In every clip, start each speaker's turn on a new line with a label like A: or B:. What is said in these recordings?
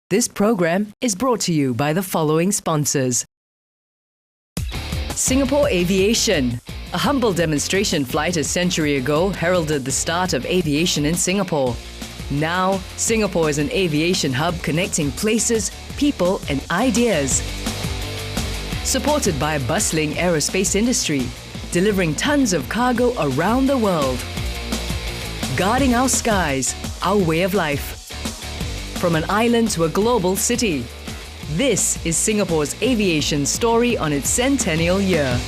A: This program is brought to you by the following sponsors. Singapore Aviation. A humble demonstration flight a century ago heralded the start of aviation in Singapore. Now, Singapore is an aviation hub connecting places, people and ideas. Supported by a bustling aerospace industry, delivering tons of cargo around the world. Guarding our skies, our way of life. From an island to a global city. This is Singapore's aviation story on its centennial year.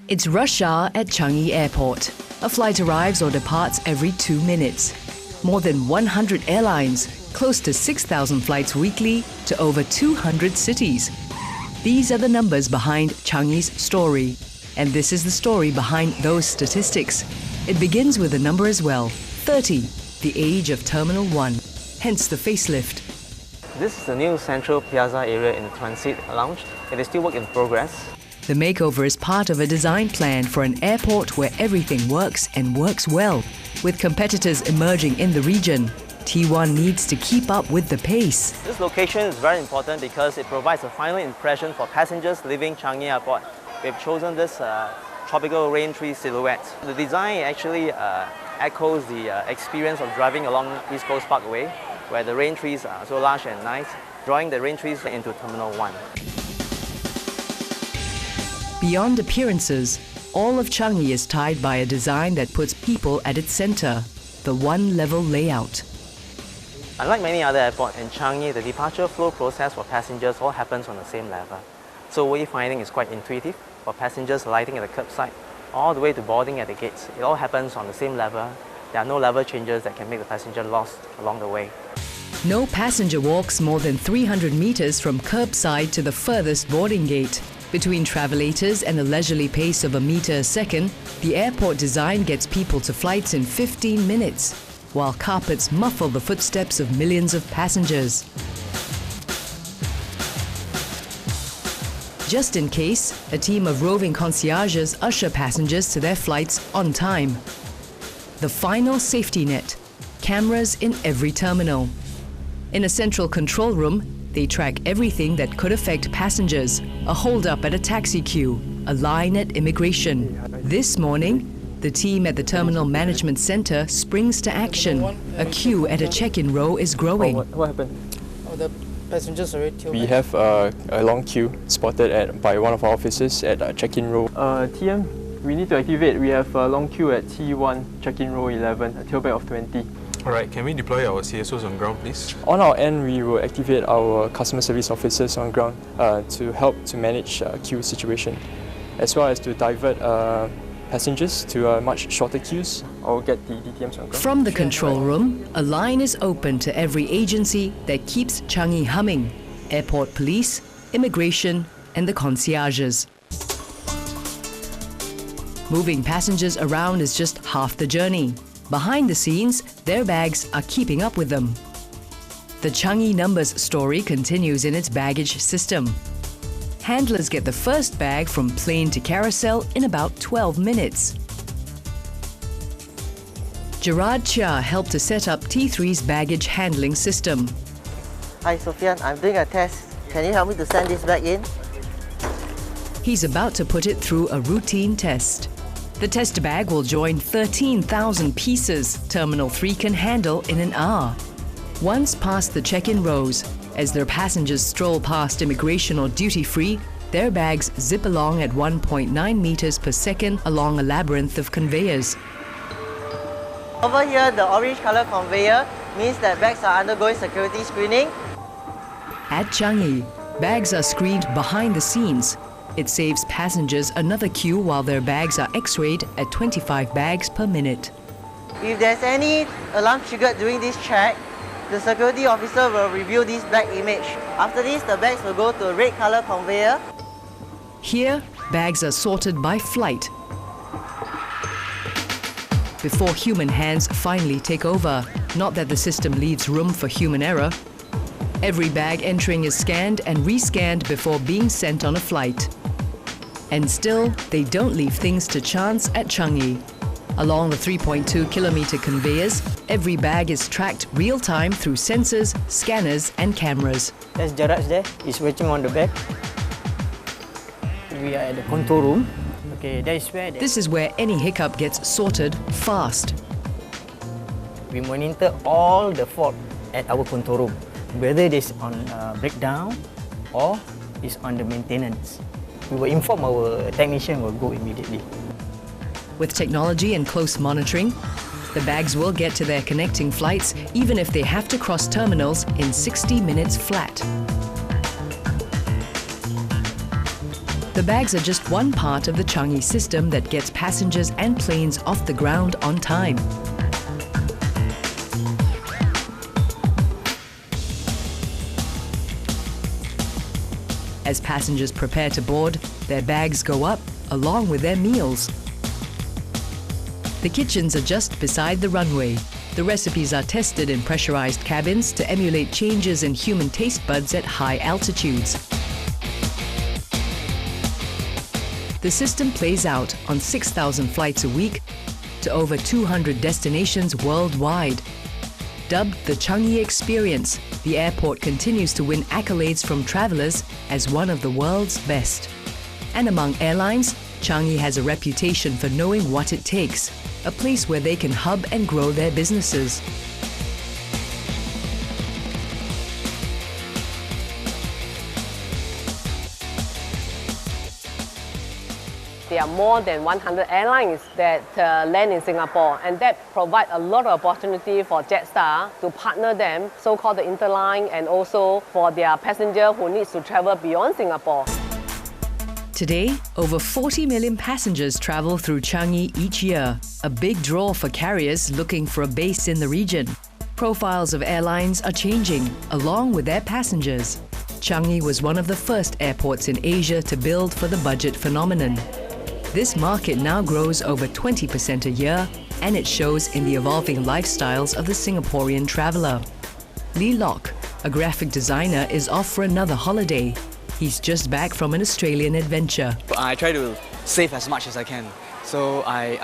A: It's rush hour at Changi Airport. A flight arrives or departs every 2 minutes. More than 100 airlines, close to 6,000 flights weekly to over 200 cities. These are the numbers behind Changi's story. And this is the story behind those statistics. It begins with a number as well, 30, the age of Terminal 1, hence the facelift.
B: This is the new Central Piazza area in the Transit Lounge. It is still work in progress.
A: The makeover is part of a design plan for an airport where everything works and works well. With competitors emerging in the region, T1 needs to keep up with the pace.
B: This location is very important because it provides a final impression for passengers leaving Changi Airport. We've chosen this tropical rain tree silhouette. The design actually echoes the experience of driving along East Coast Parkway, where the rain trees are so large and nice, drawing the rain trees into Terminal 1.
A: Beyond appearances, all of Changi is tied by a design that puts people at its center, the one-level layout.
B: Unlike many other airports, in Changi, the departure flow process for passengers all happens on the same level. So wayfinding is quite intuitive for passengers alighting at the curbside, all the way to boarding at the gates. It all happens on the same level. There are no level changes that can make the passenger lost along the way.
A: No passenger walks more than 300 meters from curbside to the furthest boarding gate. Between travelators and a leisurely pace of a meter a second, the airport design gets people to flights in 15 minutes, while carpets muffle the footsteps of millions of passengers. Just in case, a team of roving concierges usher passengers to their flights on time. The final safety net, cameras in every terminal. In a central control room, they track everything that could affect passengers, a hold-up at a taxi queue, a line at immigration. This morning, the team at the Terminal Management Center springs to action. A queue at a check-in row is growing.
B: What happened?
C: Oh, the passengers already too.
D: We have a long queue spotted by one of our officers at check-in row.
E: TM, we need to activate. We have a long queue at T1, check-in row 11, a tailback of 20.
F: Alright, can we deploy our CSOs on ground, please?
D: On our end, we will activate our customer service officers on ground to help to manage queue situation, as well as to divert passengers to much shorter queues or get the DTMs on ground.
A: From the control room, a line is open to every agency that keeps Changi humming: airport police, immigration, and the concierges. Moving passengers around is just half the journey. Behind the scenes, their bags are keeping up with them. The Changi numbers story continues in its baggage system. Handlers get the first bag from plane to carousel in about 12 minutes. Gerard Chia helped to set up T3's baggage handling system.
G: Hi Sofian, I'm doing a test. Can you help me to send this bag in?
A: He's about to put it through a routine test. The test bag will join 13,000 pieces Terminal 3 can handle in an hour. Once past the check-in rows, as their passengers stroll past immigration or duty-free, their bags zip along at 1.9 meters per second along a labyrinth of conveyors.
G: Over here, the orange color conveyor means that bags are undergoing security screening.
A: At Changi, bags are screened behind the scenes. It saves passengers another queue while their bags are x-rayed at 25 bags per minute.
G: If there's any alarm triggered during this check, the security officer will review this bag image. After this, the bags will go to a red color conveyor.
A: Here, bags are sorted by flight. before human hands finally take over. Not that the system leaves room for human error. Every bag entering is scanned and rescanned before being sent on a flight. And still, they don't leave things to chance at Changi. Along the 3.2-kilometer conveyors, every bag is tracked real-time through sensors, scanners and cameras.
C: There's Gerard there. He's waiting on the bag. We are at the control room. Okay, that is where...
A: This is where any hiccup gets sorted fast.
C: We monitor all the fault at our control room, whether it is on breakdown or is on the maintenance. We will inform our technician, will go immediately.
A: With technology and close monitoring, the bags will get to their connecting flights even if they have to cross terminals in 60 minutes flat. The bags are just one part of the Changi system that gets passengers and planes off the ground on time. As passengers prepare to board, their bags go up along with their meals. The kitchens are just beside the runway. The recipes are tested in pressurized cabins to emulate changes in human taste buds at high altitudes. The system plays out on 6,000 flights a week to over 200 destinations worldwide. Dubbed the Changi Experience, the airport continues to win accolades from travelers as one of the world's best. And among airlines, Changi has a reputation for knowing what it takes, a place where they can hub and grow their businesses.
H: There are more than 100 airlines that land in Singapore, and that provides a lot of opportunity for Jetstar to partner them, so-called the interline, and also for their passenger who needs to travel beyond Singapore.
A: Today, over 40 million passengers travel through Changi each year, a big draw for carriers looking for a base in the region. Profiles of airlines are changing, along with their passengers. Changi was one of the first airports in Asia to build for the budget phenomenon. This market now grows over 20% a year, and it shows in the evolving lifestyles of the Singaporean traveller. Lee Locke, a graphic designer, is off for another holiday. He's just back from an Australian adventure.
I: I try to save as much as I can. So I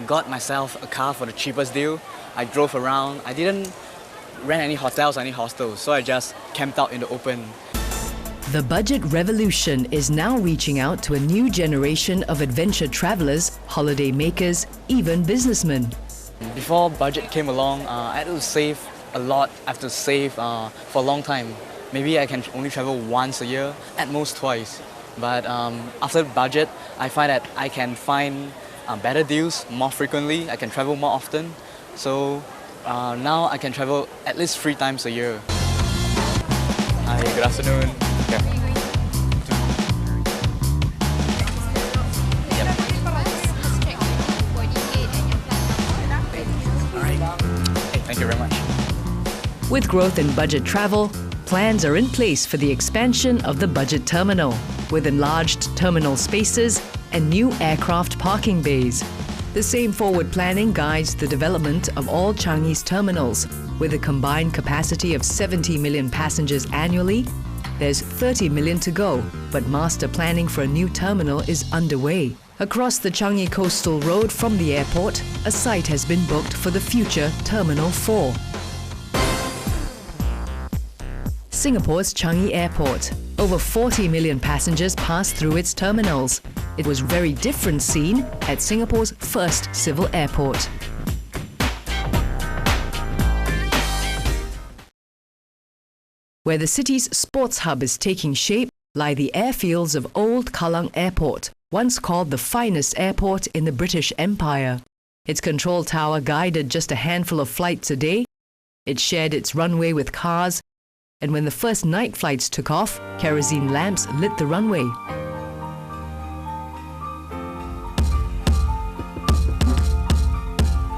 I: got myself a car for the cheapest deal. I drove around. I didn't rent any hotels or any hostels, so I just camped out in the open.
A: The budget revolution is now reaching out to a new generation of adventure travelers, holiday makers, even businessmen.
I: Before budget came along, I had to save a lot. I have to save for a long time. Maybe I can only travel once a year, at most twice. But after budget, I find that I can find better deals more frequently. I can travel more often. So now I can travel at least 3 times a year. Hi, good afternoon. Thank you very much.
A: With growth in budget travel, plans are in place for the expansion of the budget terminal, with enlarged terminal spaces and new aircraft parking bays. The same forward planning guides the development of all Changi's terminals. With a combined capacity of 70 million passengers annually, there's 30 million to go, but master planning for a new terminal is underway. Across the Changi Coastal Road from the airport, a site has been booked for the future Terminal 4. Singapore's Changi Airport. Over 40 million passengers pass through its terminals. It was a very different scene at Singapore's first civil airport. Where the city's sports hub is taking shape lie the airfields of Old Kallang Airport, once called the finest airport in the British Empire. Its control tower guided just a handful of flights a day. It shared its runway with cars, and when the first night flights took off, kerosene lamps lit the runway.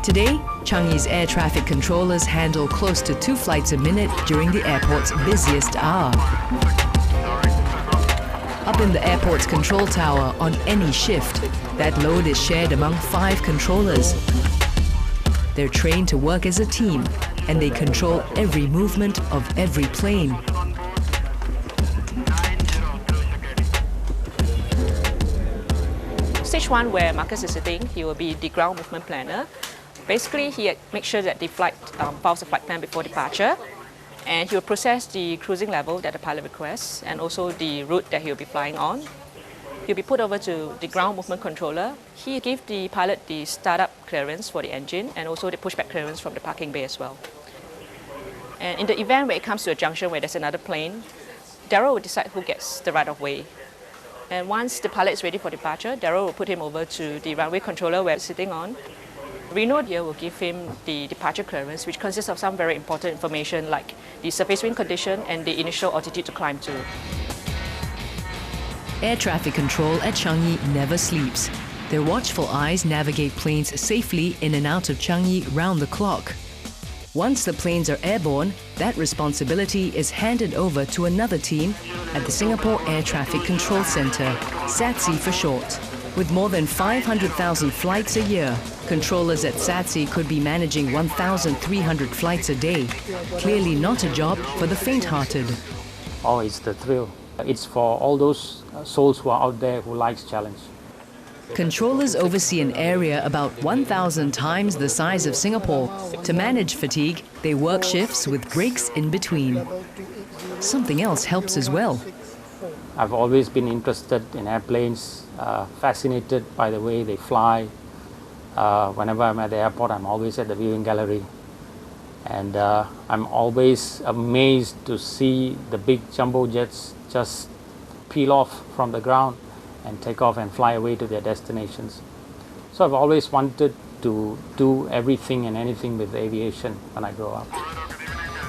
A: Today, Changi's air traffic controllers handle close to 2 flights a minute during the airport's busiest hour. Up in the airport's control tower on any shift, that load is shared among 5 controllers. They're trained to work as a team, and they control every movement of every plane.
J: Stage 1, where Marcus is sitting, he will be the ground movement planner. Basically, he makes sure that the flight files the flight plan before departure, and he will process the cruising level that the pilot requests and also the route that he will be flying on. He'll be put over to the ground movement controller. He gives the pilot the startup clearance for the engine and also the pushback clearance from the parking bay as well. And in the event where it comes to a junction where there's another plane, Daryl will decide who gets the right of way. And once the pilot is ready for departure, Daryl will put him over to the runway controller where he's sitting on. Reno here will give him the departure clearance, which consists of some very important information like the surface wind condition and the initial altitude to climb to.
A: Air traffic control at Changi never sleeps. Their watchful eyes navigate planes safely in and out of Changi round the clock. Once the planes are airborne, that responsibility is handed over to another team at the Singapore Air Traffic Control Centre, SATC for short. With more than 500,000 flights a year, controllers at SATC could be managing 1,300 flights a day. Clearly not a job for the faint-hearted.
K: Oh, it's the thrill. It's for all those souls who are out there who likes challenge.
A: Controllers oversee an area about 1,000 times the size of Singapore. To manage fatigue, they work shifts with breaks in between. Something else helps as well.
K: I've always been interested in airplanes, fascinated by the way they fly. Whenever I'm at the airport, I'm always at the viewing gallery. And I'm always amazed to see the big jumbo jets just peel off from the ground and take off and fly away to their destinations. So I've always wanted to do everything and anything with aviation when I grow up.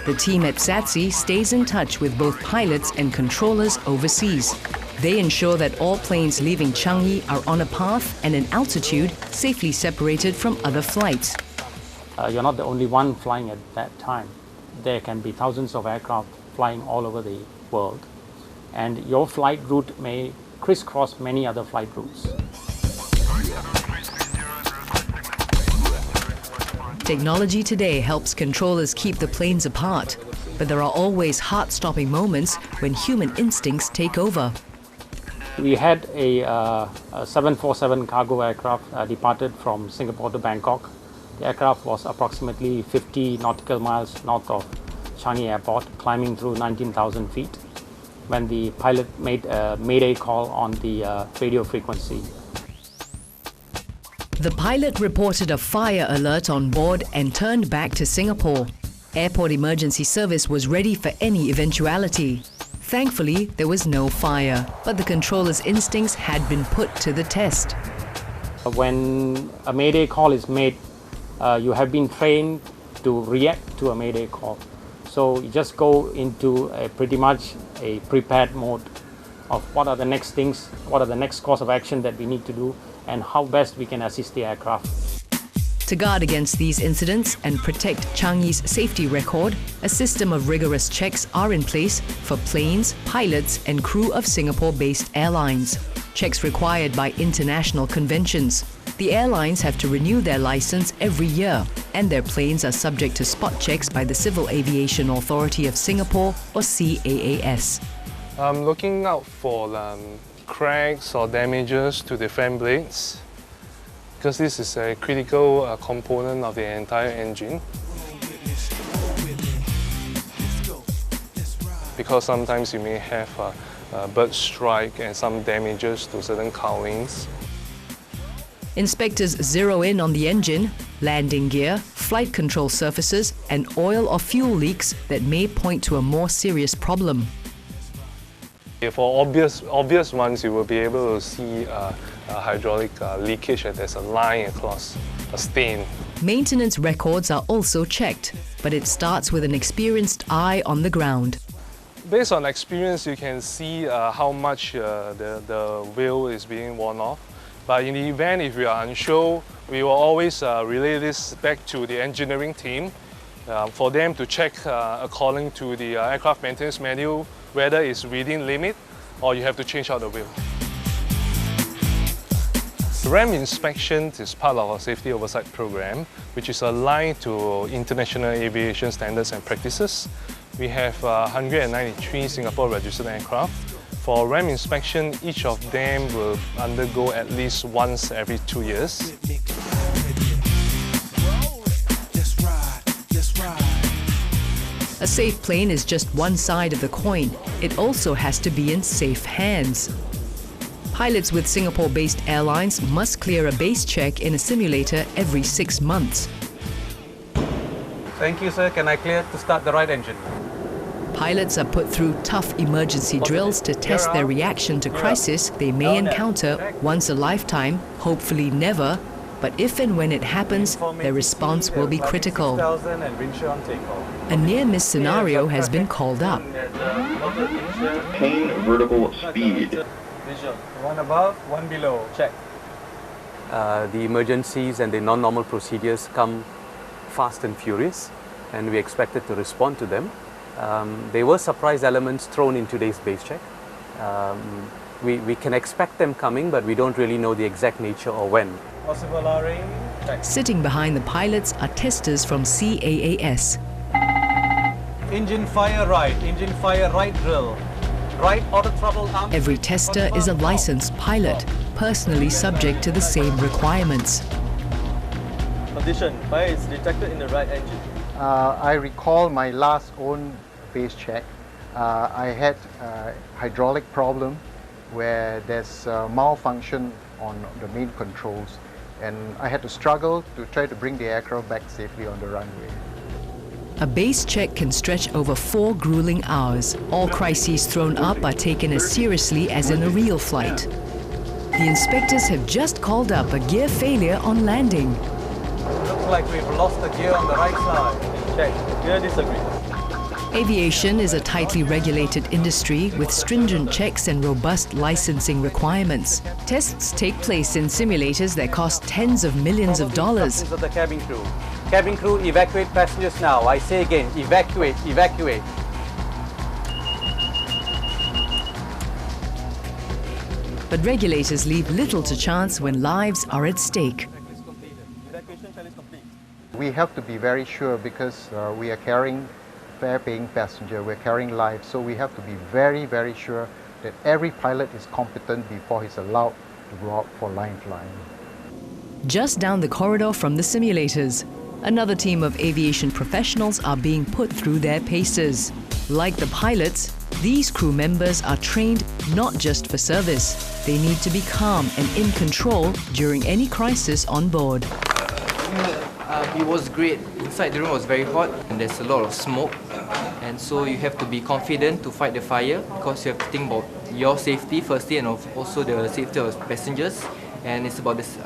A: The team at SATC stays in touch with both pilots and controllers overseas. They ensure that all planes leaving Changi are on a path and an altitude safely separated from other flights.
K: You're not the only one flying at that time. There can be thousands of aircraft flying all over the world. And your flight route may crisscross many other flight routes.
A: Technology today helps controllers keep the planes apart, but there are always heart-stopping moments when human instincts take over.
K: We had a 747 cargo aircraft departed from Singapore to Bangkok. The aircraft was approximately 50 nautical miles north of Changi Airport, climbing through 19,000 feet, when the pilot made a mayday call on the radio frequency.
A: The pilot reported a fire alert on board and turned back to Singapore. Airport emergency service was ready for any eventuality. Thankfully, there was no fire, but the controller's instincts had been put to the test.
K: When a mayday call is made, you have been trained to react to a mayday call. So you just go into pretty much a prepared mode of what are the next things, what are the next course of action that we need to do, and how best we can assist the aircraft.
A: To guard against these incidents and protect Changi's safety record, a system of rigorous checks are in place for planes, pilots and crew of Singapore-based airlines. Checks required by international conventions. The airlines have to renew their license every year, and their planes are subject to spot checks by the Civil Aviation Authority of Singapore, or CAAS.
L: I'm looking out for cracks or damages to the fan blades, because this is a critical component of the entire engine. Because sometimes you may have a bird strike and some damages to certain cowlings.
A: Inspectors zero in on the engine, landing gear, flight control surfaces and oil or fuel leaks that may point to a more serious problem.
L: For obvious ones, you will be able to see a hydraulic leakage, and there's a line across, a stain.
A: Maintenance records are also checked, but it starts with an experienced eye on the ground.
L: Based on experience, you can see how much the wheel is being worn off. But in the event, if we are unsure, we will always relay this back to the engineering team for them to check according to the aircraft maintenance manual whether it's within limit or you have to change out the wheel. The RAM inspection is part of our safety oversight program, which is aligned to international aviation standards and practices. We have 193 Singapore registered aircraft. For RAM inspection, each of them will undergo at least once every 2 years.
A: A safe plane is just one side of the coin. It also has to be in safe hands. Pilots with Singapore-based airlines must clear a base check in a simulator every 6 months.
M: Thank you, sir. Can I clear to start the right engine?
A: Pilots are put through tough emergency drills to test their reaction to crisis they may encounter once a lifetime, hopefully never, but if and when it happens, their response will be critical. A near-miss scenario has been called up.
N: Maintain vertical speed.
M: Visual. One above, one below. Check.
O: The emergencies and the non-normal procedures come fast and furious, and we expected to respond to them. There were surprise elements thrown in today's base check. We can expect them coming, but we don't really know the exact nature or when.
M: Possible lowering. Check.
A: Sitting behind the pilots are testers from CAAS.
M: Engine fire right, engine fire right drill. Right auto throttle arm.
A: Every tester is a licensed pilot, personally subject to the same requirements.
B: Condition, fire is detected in the right engine.
P: I recall my last own base check. I had a hydraulic problem where there's a malfunction on the main controls, and I had to struggle to try to bring the aircraft back safely on the runway.
A: A base check can stretch over 4 grueling hours. All crises thrown up are taken as seriously as in a real flight. The inspectors have just called up a gear failure on landing.
M: Looks like we've lost the gear on the right side. Check. Gear disagree.
A: Aviation is a tightly regulated industry with stringent checks and robust licensing requirements. Tests take place in simulators that cost tens of millions of dollars.
O: Of the cabin crew. Cabin crew, evacuate passengers now. I say again, evacuate, evacuate.
A: But regulators leave little to chance when lives are at stake.
P: We have to be very sure because we are carrying fare-paying passenger, we're carrying lives, so we have to be very, very sure that every pilot is competent before he's allowed to go out for line flying.
A: Just down the corridor from the simulators, another team of aviation professionals are being put through their paces. Like the pilots, these crew members are trained not just for service. They need to be calm and in control during any crisis on board.
Q: It was great. Inside the room was very hot and there's a lot of smoke. And so you have to be confident to fight the fire because you have to think about your safety firstly and also the safety of passengers. And it's about this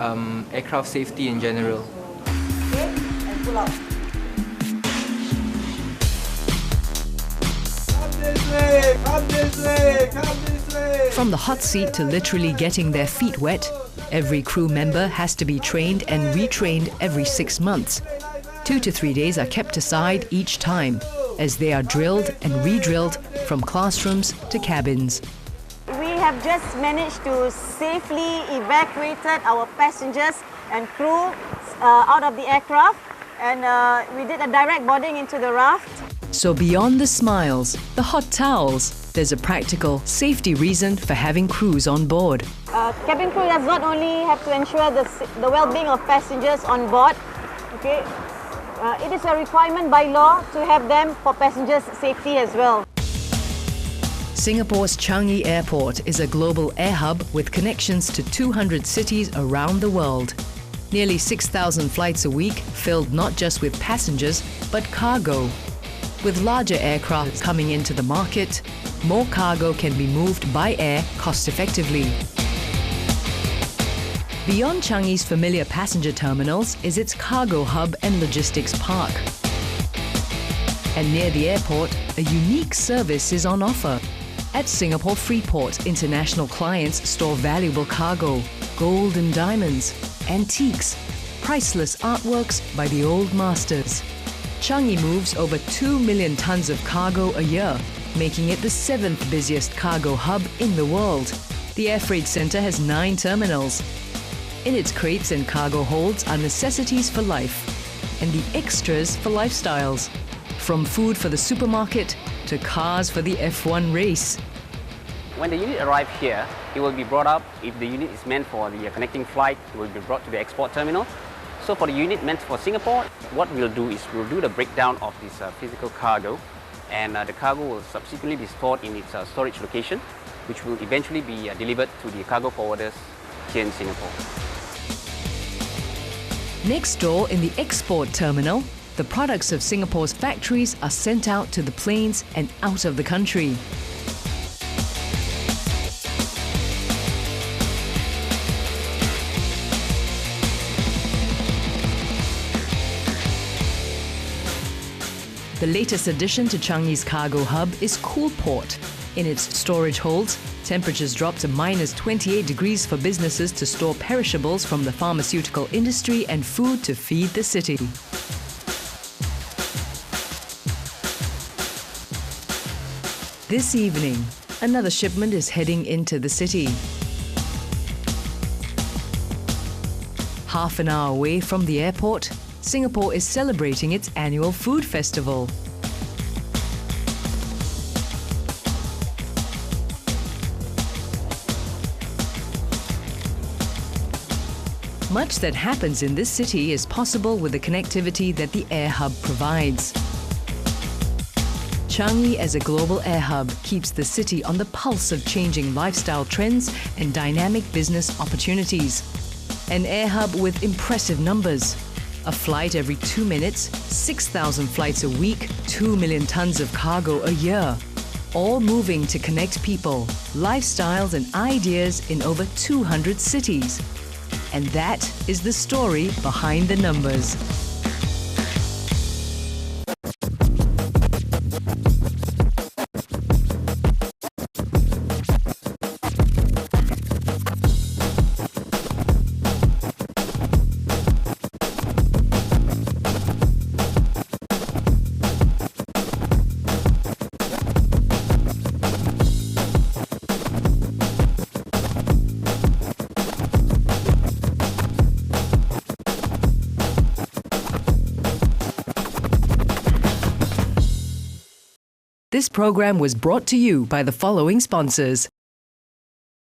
Q: aircraft safety in general.
R: Okay, and pull out. Come this way, come this way, come this way.
A: From the hot seat to literally getting their feet wet, every crew member has to be trained and retrained every 6 months. 2 to 3 days are kept aside each time, as they are drilled and re-drilled from classrooms to cabins.
S: We have just managed to safely evacuate our passengers and crew out of the aircraft, and we did a direct boarding into the raft.
A: So beyond the smiles, the hot towels, there's a practical safety reason for having crews on board.
S: Cabin crew does not only have to ensure the well-being of passengers on board, okay? It is a requirement by law to have them for passengers' safety as well.
A: Singapore's Changi Airport is a global air hub with connections to 200 cities around the world. Nearly 6,000 flights a week, filled not just with passengers, but cargo. With larger aircraft coming into the market, more cargo can be moved by air cost-effectively. Beyond Changi's familiar passenger terminals is its cargo hub and logistics park. And near the airport, a unique service is on offer. At Singapore Freeport, international clients store valuable cargo, gold and diamonds, antiques, priceless artworks by the old masters. Changi moves over 2 million tons of cargo a year, making it the 7th busiest cargo hub in the world. The air freight center has 9 terminals. In its crates and cargo holds are necessities for life and the extras for lifestyles. From food for the supermarket to cars for the F1 race.
T: When the unit arrives here, it will be brought up. If the unit is meant for the connecting flight, it will be brought to the export terminal. So for the unit meant for Singapore, what we'll do is we'll do the breakdown of this physical cargo, and the cargo will subsequently be stored in its storage location, which will eventually be delivered to the cargo forwarders here in Singapore.
A: Next door in the export terminal, the products of Singapore's factories are sent out to the plains and out of the country. The latest addition to Changi's cargo hub is Coolport. In its storage holds, temperatures drop to -28 degrees for businesses to store perishables from the pharmaceutical industry and food to feed the city. This evening, another shipment is heading into the city. Half an hour away from the airport, Singapore is celebrating its annual food festival. Much that happens in this city is possible with the connectivity that the air hub provides. Changi as a global air hub keeps the city on the pulse of changing lifestyle trends and dynamic business opportunities. An air hub with impressive numbers. A flight every 2 minutes, 6,000 flights a week, 2 million tons of cargo a year. All moving to connect people, lifestyles and ideas in over 200 cities. And that is the story behind the numbers. This program was brought to you by the following sponsors: